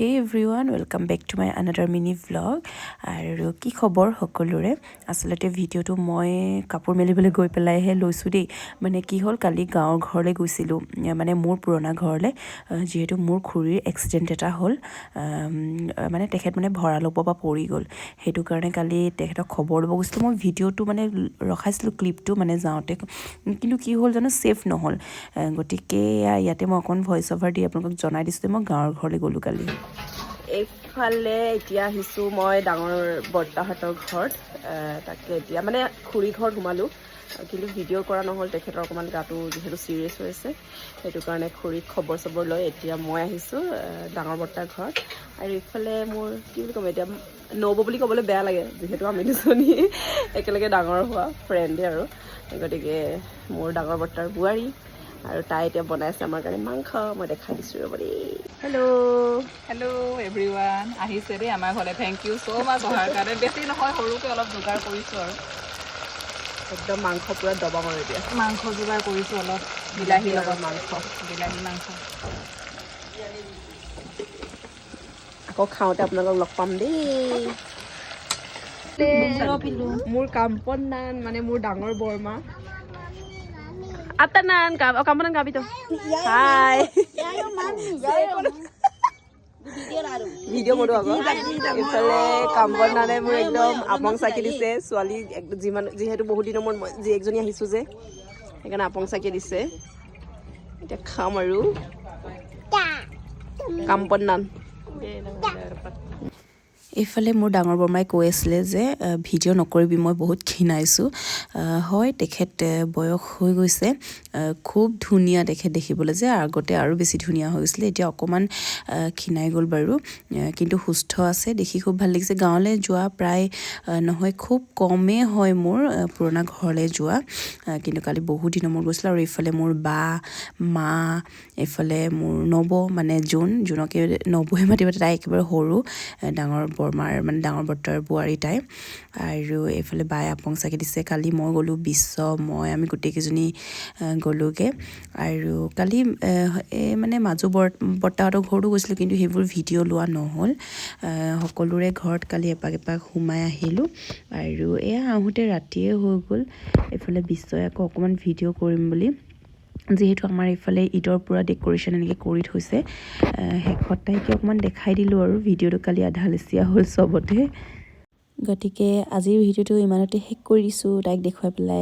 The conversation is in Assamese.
Hey everyone, welcome back to my another mini vlog. আৰু কি খবৰ সকলোৰে আসলতে ভিডিওটো মই কাপোৰ মেলিবলৈ গৈ পেলাইহে লৈছো দেই মানে কি হ'ল কালি গাঁৱৰ ঘৰলৈ গৈছিলো মানে মোৰ পুৰণা ঘৰলৈ যেহেতু মোৰ খুৰীৰ এক্সিডেন্ট এটা হ'ল মানে তেখেত মানে ভৰালৰ পৰা পৰি গ'ল হেতু কাৰণে কালি তেখেতক খবৰ ল'ব গৈছিলো মই ভিডিওটো মানে ৰখাইছিলো ক্লিপটো মানে যাওঁতে কিন্তু কি হ'ল জানো সেফ নহল গতিকে ইয়াতে মই অকন ভয়েস ওভাৰ দি আপোনাক জনাই দিছো মই গাঁৱৰ ঘৰলৈ গ'লো কালি এইফালে এতিয়া আহিছোঁ মই ডাঙৰ বৰ্তাহঁতৰ ঘৰত তাকে এতিয়া মানে খুৰী ঘৰত সোমালোঁ কিন্তু ভিডিঅ' কৰা নহ'ল তেখেতৰ অকণমান গাটো যিহেতু চিৰিয়াছ হৈ আছে সেইটো কাৰণে খুৰীক খবৰ চবৰ লৈ এতিয়া মই আহিছোঁ ডাঙৰ বৰ্তাৰ ঘৰত আৰু ইফালে মোৰ কি বুলি ক'ম এতিয়া নব বুলি ক'বলৈ বেয়া লাগে যিহেতু আমি দুজনী একেলগে ডাঙৰ হোৱা ফ্ৰেণ্ডে আৰু গতিকে মোৰ ডাঙৰ বৰ্তাৰ বোৱাৰী আৰু তাই এতিয়া বনাইছে আমাৰ কাৰণে মাংস মই দেখাই দিছোঁ ৰ'ব দেই হেল্ল' এভৰিৱান আহিছে দেই আমাৰ ঘৰলৈ থেংক ইউ ছ' মাছ অহাৰ কাৰণে বেছি নহয় সৰুকৈ অলপ যোগাৰ কৰিছোঁ আৰু একদম মাংস পুৰা দবাম আৰু এতিয়া মাংস যোগাৰ কৰিছোঁ অলপ বিলাহী লগত বিলাহী মাংস আকৌ খাওঁতে আপোনালোকক লগ পাম দেই মোৰ কাম্পন নান মানে মোৰ ডাঙৰ বৰমা Atanan, kamu nang gabi tuh. Hai. Video mau doang. Ifale kampon nane মোৰ একদম আপং চাকি দিছে ছোৱালী যিমান যেহেতু বহুত দিনৰ মোৰ যে একজনী আহিছো যে সেইকাৰণে আপং চাকি দিছে এটা খাম আৰু কাম্পন নান এইফালে মোৰ ডাঙৰ বৰমাই কৈ আছিলে যে ভিডিঅ' নকৰিবি মই বহুত ক্ষীণাইছোঁ হয় তেখেত বয়স হৈ গৈছে খুব ধুনীয়া তেখেত দেখিবলৈ যে আগতে আৰু বেছি ধুনীয়া হৈ গৈছিলে এতিয়া অকণমান ক্ষীণাই গ'ল বাৰু কিন্তু সুস্থ আছে দেখি খুব ভাল লাগিছে গাঁৱলৈ যোৱা প্ৰায় নহয় খুব কমেই হয় মোৰ পুৰণা ঘৰলৈ যোৱা কিন্তু কালি বহুত দিনৰ মূৰত গৈছিলোঁ আৰু এইফালে মোৰ বা মা এইফালে মোৰ নব মানে জোনকে নবহে মাতিব তাই একেবাৰে সৰু ডাঙৰ বৰমাৰ মানে ডাঙৰ বৰ্তাৰ বোৱাৰী তাই আৰু এইফালে বাই আপং চাকি দিছে কালি মই গ'লোঁ মই আমি গোটেইকেইজনী গ'লোগৈ আৰু কালি মানে মাজু বৰ্তাহঁতৰ ঘৰতো গৈছিলোঁ কিন্তু সেইবোৰ ভিডিঅ' লোৱা নহ'ল সকলোৰে ঘৰত কালি এপাক সোমাই আহিলোঁ আৰু এয়া আহোঁতে ৰাতিয়ে হৈ গ'ল এইফালে বিশ্বই আকৌ অকণমান ভিডিঅ' কৰিম বুলি যিহেতু আমাৰ এইফালে ঈদৰ পুৰা ডেক'ৰেশ্যন এনেকৈ কৰি থৈছে শেষত তাইকে অকণমান দেখাই দিলোঁ আৰু ভিডিঅ'টো কালি আধা লেচিয়া হ'ল চবতে গতিকে আজিৰ ভিডিঅ'টো ইমানতে শেষ কৰি দিছোঁ তাইক দেখুৱাই পেলাই